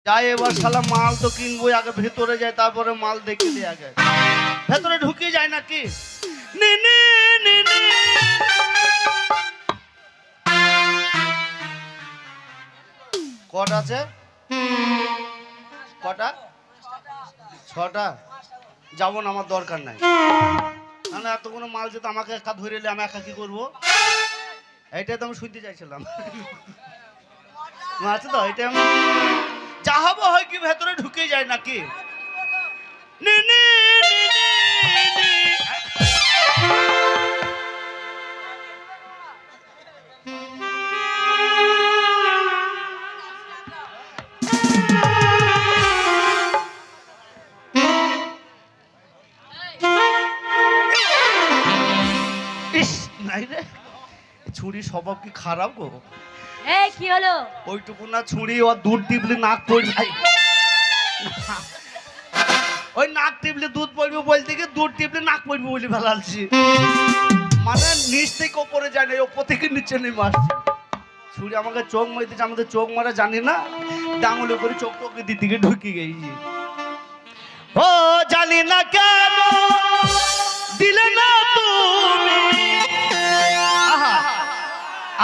যাই এবার শালা মাল তো কিনবো, আগে ভেতরে যাই তারপরে মাল দেখে দিই। আগে ভেতরে ঢুকে যায় নাকি? নি নি নি নি। কটা আছে? কটা? 6টা। যাবো না, আমার দরকার নাই। না এতগুলো মাল যেত আমাকে একা ধরে এলে আমি একা কি করবো? এইটাই তো আমি শুনতে চাইছিলাম। আছে তো এটা আমি যা হবো হয় কি ভেতরে ঢুকে যায় নাকি? নি নি নি নি। নাই রে, ছুরি স্বভাব কি খারাপ গো? এই কি হলো? ওইটুকু না ছুরি, ও দুধ টিপলে নাক পড়ে যায়। ওই নাক টিপলে দুধ পড়বে বলতে কি দুধ টিপলে নাক পড়বে বলে ফেলালছি। মানে নিচ থেকে ওপরে যায় না, ওপর থেকে নিচে নেমে আসছে। ছুরি আমাকে চোখ মারতেছে, আমাদের চোখ মারা জানি না, ডাঙলে করে চোখ টোকে দিদিকে ঢুকে গেছি। ও জানি না কেন দিলে না তুমি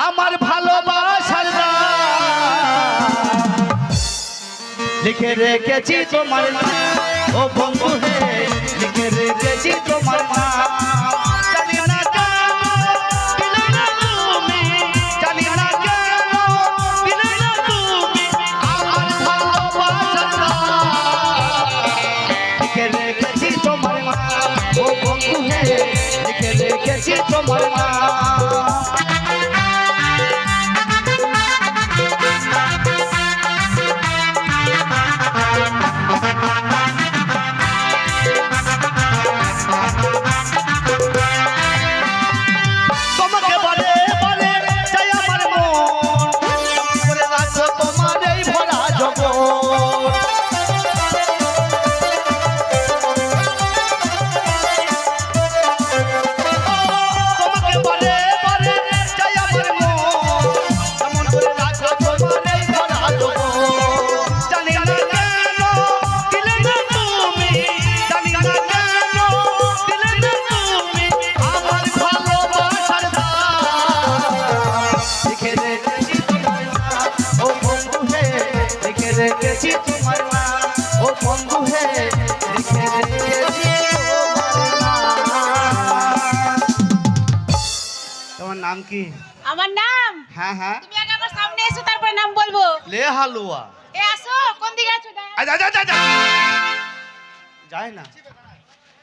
আমার ভালোবাসার লিখে রেখেছি তোমার নাম। ও বন্ধু হে লিখে রেখেছি তোমার নাম। জানি না কেন দিলে না তুমি, জানি না কেন দিলে না তুমি আমার ভালোবাসার লিখে রেখেছি তোমার নাম। ও বন্ধু হে লিখে রেখেছি তোমার নাম। নাম কি? আমার নাম? হ্যাঁ হ্যাঁ, তুমি আগে আমার সামনে এসো তারপরে নাম বলবো। লে হালুয়া। এ আসো, কোন দিকে আছো? যায় না,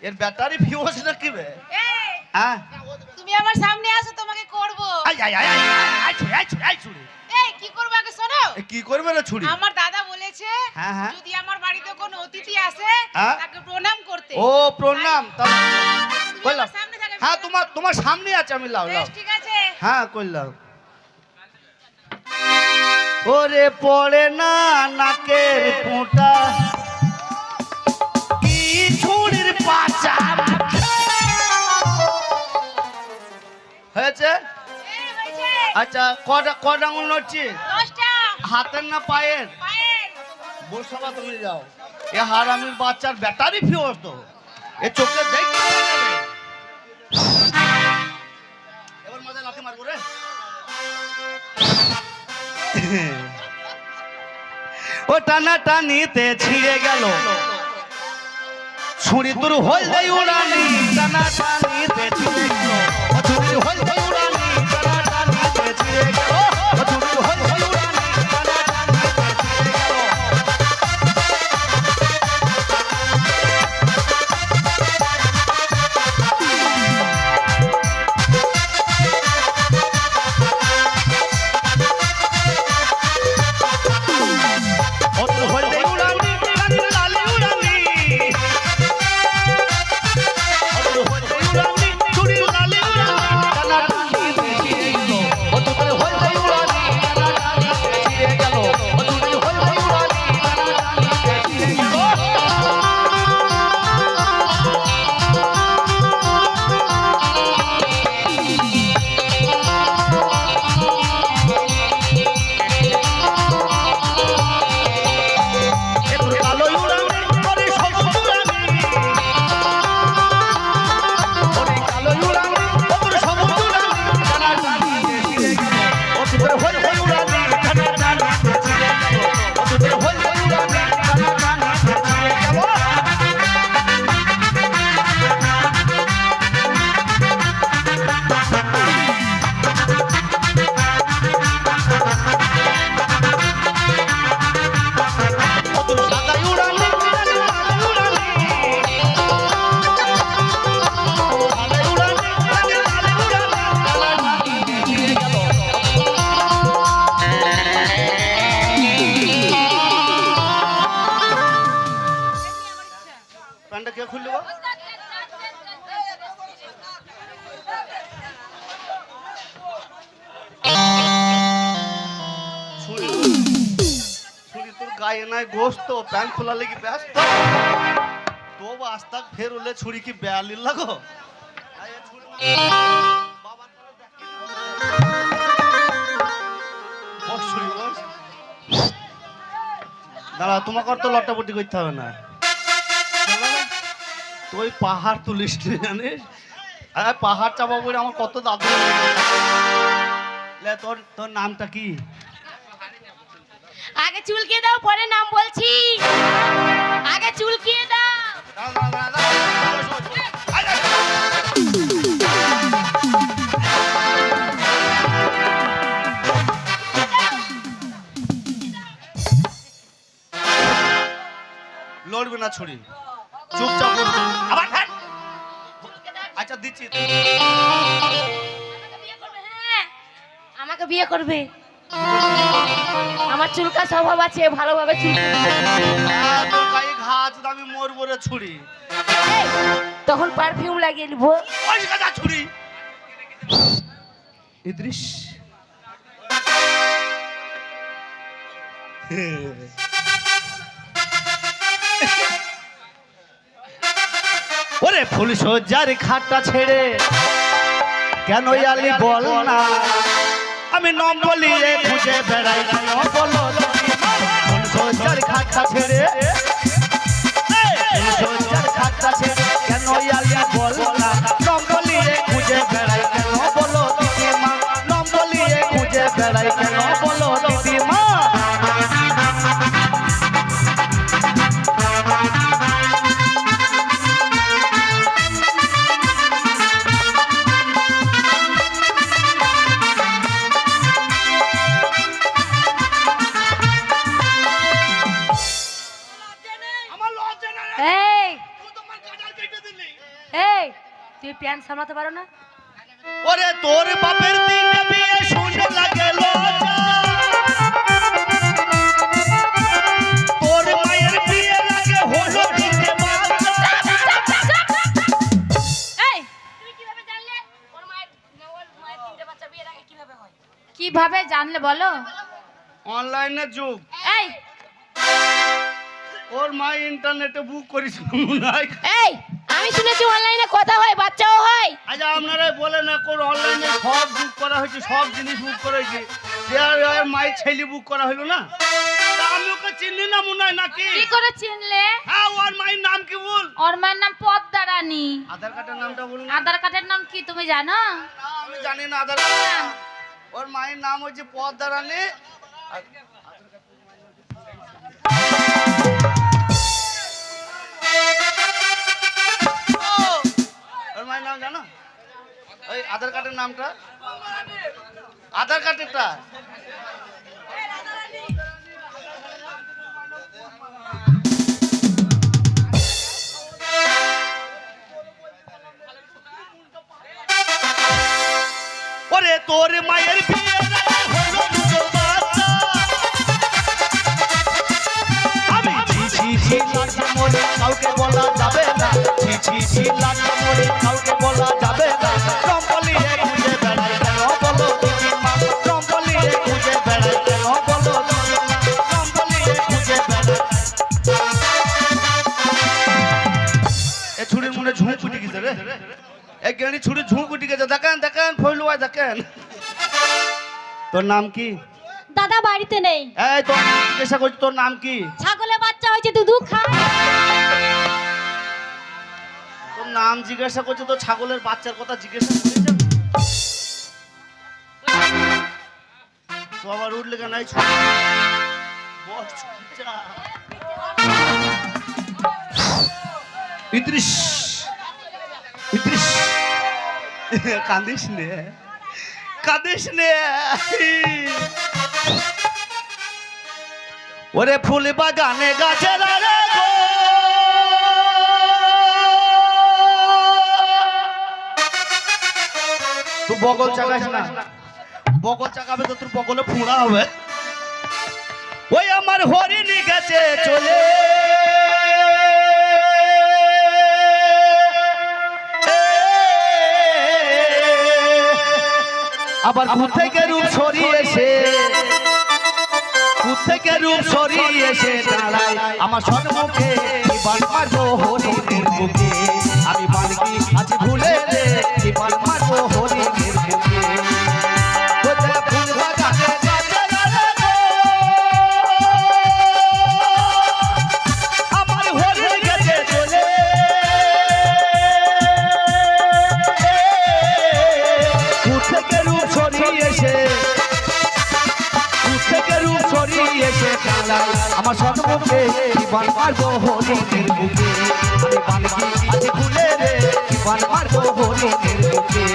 এর ব্যাটারি ফিউজ নাকি বে? এই হ্যাঁ তুমি আমার সামনে আসো, তোমাকে করব। আই আই আই আই ছুরি। এই কি করব আগে শোনো। কি করবে রে ছুরি? আমার দাদা বলেছে হ্যাঁ হ্যাঁ, যদি আমার বাড়িতে কোনো অতিথি আসে হ্যাঁ? তাকে প্রণাম করতে। ও প্রণাম। কইলাম সামনে থাকো। হ্যাঁ, তোমার সামনে আছে, আমি লাও লাও। বেশ ঠিক আছে। হ্যাঁ কইলাম। ওরে পড়ে না নাকের ফোঁটা কি ছুরির পাচা হয়েছে। এই হইছে। আচ্ছা কটা আঙুল নড়ছে? 10টা। হাতের না পায়ের? পায়ের। বসবা তুমি যাও। এ হারামির বাচ্চার ব্যাটারি ফিউজ তো, এ চোখে দেখতে যাবে। এবার মজা লাথি মারবো রে। ও টানা টানিতে ছিঁড়ে গেল ছুরি তোর হল দেই উড়ানি। টানা টানিতে ছিঁড়ে গেল ও ছুরি হল দেই উড়ানি। টানা টানিতে ছিঁড়ে গেল ও ছুরি হল দেই উড়ানি। টানা টানিতে ছিঁড়ে গেল। ये ना गोश्त तो पैन खुला लेगी व्यस्त तो आज तक फिर उले छुरी की बयाली लगो দাঁড়া তোমাকে আর তো লটাপটি করতে হবে না তুই পাহাড় তুলিস তুই জানিস আরে পাহাড় চাপা করে আমার কত দাদু তোর তোর নামটা কি আগে চুলকে দাও পরে নাম বলছি আগে চুলকিয়ে দাও লড়বে না ছুরি চুপচাপ বসবে আবার ঠান আচ্ছা দিচ্ছি আমাকে বিয়ে করবে আমার চুলকা স্বভাব আছে ভালোভাবে চুলকে তোর গায়ে ঘা আছে তো আমি মরবো রে ছুরি তখন পারফিউম লাগিয়ে নিবো ওই গাদা ছুরি ইদ্রিস ওরে ফুল সজ্জার খাটটা ছেড়ে কেন আলি বল না আমি নাম বলিয়ে খুঁজে বেড়াই কেন বলো ফুল সজ্জার খাটটা ছেড়ে ফুল সজ্জার খাটটা ছেড়ে কেন আলি বল না নাম বলিয়ে খুঁজে বেড়াই কেন বলো দিদিমা নাম বলিয়ে খুঁজে বেড়াই কেন বলো দিদিমা তুই প্যান্ট সামলাতে পারো না ওরে তোর বাপের দিনে বিয়ে শুনে লাগে লজ্জা তোর মায়ের বিয়ে লাগে হলো দিতে বাচ্চা এই তুই কিভাবে জানলে ওর মায়ের তিনটে বাচ্চা বিয়ের আগে কিভাবে হয় কিভাবে জানলে বলো অনলাইনে যুগ এই ওর মা ইন্টারনেটে বুক করেছিল মনে হয় এই আমি শুনেছি অনলাইনে কথা হয় বাচ্চাও হয় আচ্ছা আপনারা বলে না কোন অনলাইনে সব বুক করা হয়েছে সব জিনিস বুক করা হয়েছে মায়ের ছেলে বুক করা হলো না তা আমি ওকে চিনি না মনে হয় নাকি কি করে চিনলে হ্যাঁ ওর মায়ের নাম কি বল ওর মায়ের নাম পদ্মা রানী আধার কার্ডের নামটা বলুন আধার কার্ডের নাম কি তুমি জানো না আমি জানি না আধার কার্ড ওর মায়ের নাম হচ্ছে পদ্মা রানী ওর মায়ের নাম জানো ওই আধার কার্ডের নামটা আধার কার্ডেরটা ওরে তোর মায়ের বিয়ে হলো দুটো বাচ্চা আমি ছি ছি লাজ মরে কাউকে বলা যাবে না ছি ছি লাজ মরে কাউকে বলা যাবে না রম্পলিয়ে খুঁজে বেড়াই কেন বলো দিদিমা রম্পলিয়ে খুঁজে বেড়াই কেন বলো দিদিমা রম্পলিয়ে খুঁজে বেড়াই এ ছুরির মনে ঝুঁক উঠে গেছে রে এক গেড়ি ছুরি ঝুঁক উঠে গেছে দেখেন দেখেন ফইলুয়া দেখেন তোর নাম কি দাদা বাড়িতে নেই এই তোর নাম জিজ্ঞাসা করছি তোর নাম কি ছাগলের বাচ্চা হয়েছে দুধু খায় তোর নাম জিজ্ঞাসা করছে তো ছাগলের বাচ্চার কথা জিজ্ঞাসা করেছে তো আবার উঠলে কেন এই ছুরি বস চুপচাপ ইদ্রিস ইদ্রিস কাঁদিস নে কাঁদিস নে ওরে ফুল বাগানে গাছের আরে গো তুই বগল চাকাস না বগল চাকাবে তো তোর বগলে ফোঁড়া হবে ওই আমার হরিণী গেছে চলে আবার কোথা থেকে রূপ সরিয়ে এসে দূর থেকে রূপ সরিয়ে এসে দাঁড়ায় আমার সম্মুখে এবার মারবো হরিণের বুকে আমি বালকি আজ ভুলে রে এবার মারবো হরিণের বুকে কোথায় ফুল বাগানে গাছেরা রে গো, আমার হরিণ গেছে চলে দূর থেকে রূপ সরিয়ে এসে এসে দাঁড়ায় আমার সম্মুখে জীবন মারবো হরিণের বুকে আমি বালকি আজ ভুলে রে জীবন মারবো হরিণের বুকে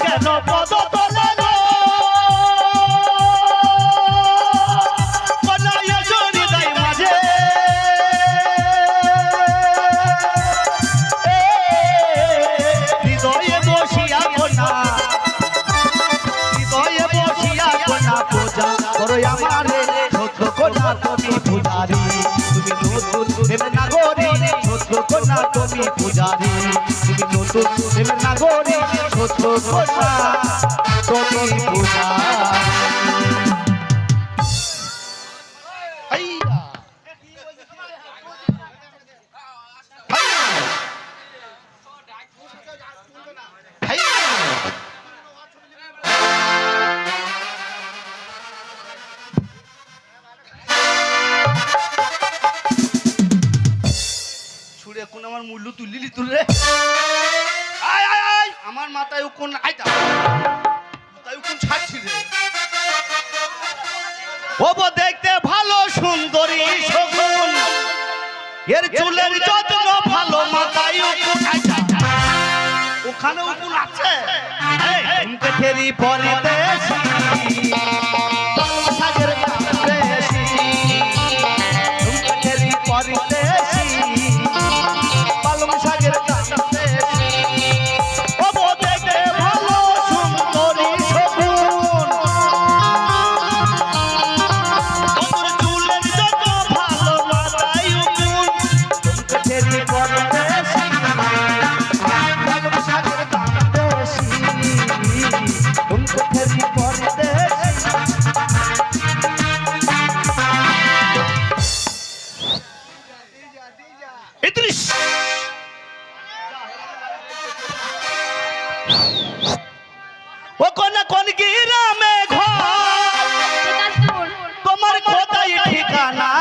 কেন পদ তলে মাঝে হৃদয়ে বসিয়া কোনা পূজা করো আমারে সত্য কোনা তুমি পূজারি তুমি নতুন প্রেমের নাগরী সত্য কোনা তুমি পূজারি তুমি নতুন প্রেমের নাগরী সত্য কোনা তুমি পূজারি ছুড়ে কোন আমার মূল্য তুলিলি তুলে আমার মাথায় কোন মাথায় কোন ছাড়ছি রে ও দেখতে ভালো সুন্দরী শগুন এর চুলের যত্ন ভালো মাথায় ওখানে উকুন আছে ঘুমকে ফেরি পরিদেশি সাগর দেশি ঘুমকে ফেরি পরিদেশি পালং শাকের কাছে ও দেখতে ভালো সুন্দরী শগুন তোর চুলের যত ভালো মাথায় উকুন ঘুমকে ফেরি পরিদেশি পালং শাকের কাছে ঘুমকে ফেরি পরিদেশি ইদ্রিস ও কোন গ্রামে ঘর তোমার কোথায় ঠিকানা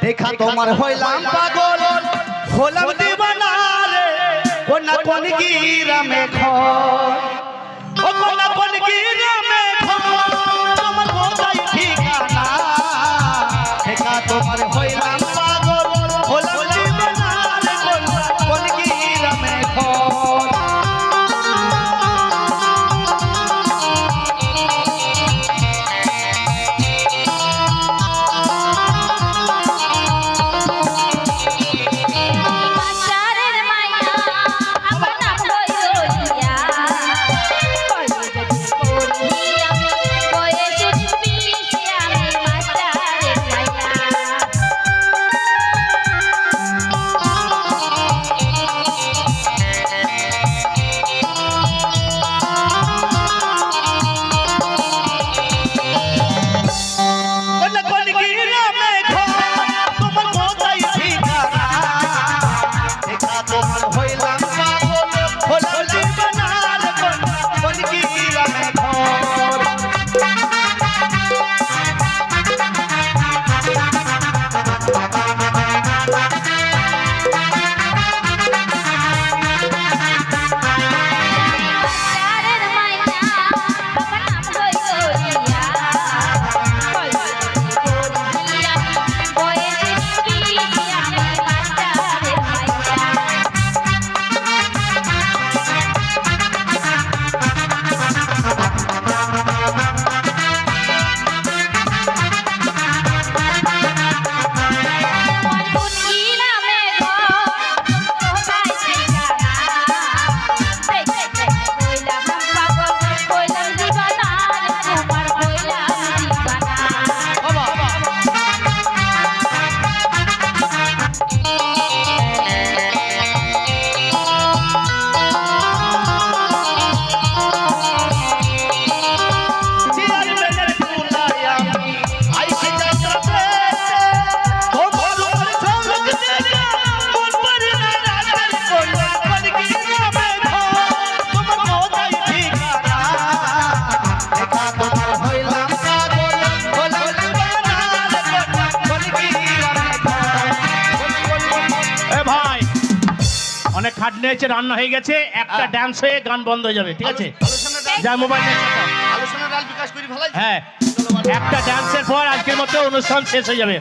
দেখা তোমার হইলাম পাগল হলাম দিবানা রে কোন গ্রামে ঘর ও কোন গ্রামে ঘর তোমার কোথায় ঠিকানা দেখা তোমার হইলাম পাগল হলাম দিবানা রে কোন গ্রামে ঘর বাজারের মাইয়া আমার নাম বইয়া কলেজে পড়ি আমি বয়সে পিছি আমি বাজারের মাইয়া অনেক খাটনি হয়েছে, রান্না হয়ে গেছে, একটা হ্যাঁ। ড্যান্স হয়ে গান বন্ধ হয়ে যাবে, ঠিক আছে? আলোচনার ডাল- যা মোবাইল নিয়ে চল। আলোচনার ডাল বিকাশ করি ফেলাই। হ্যাঁ, একটা ড্যান্সের পর আজকের মতো অনুষ্ঠান শেষ হয়ে যাবে।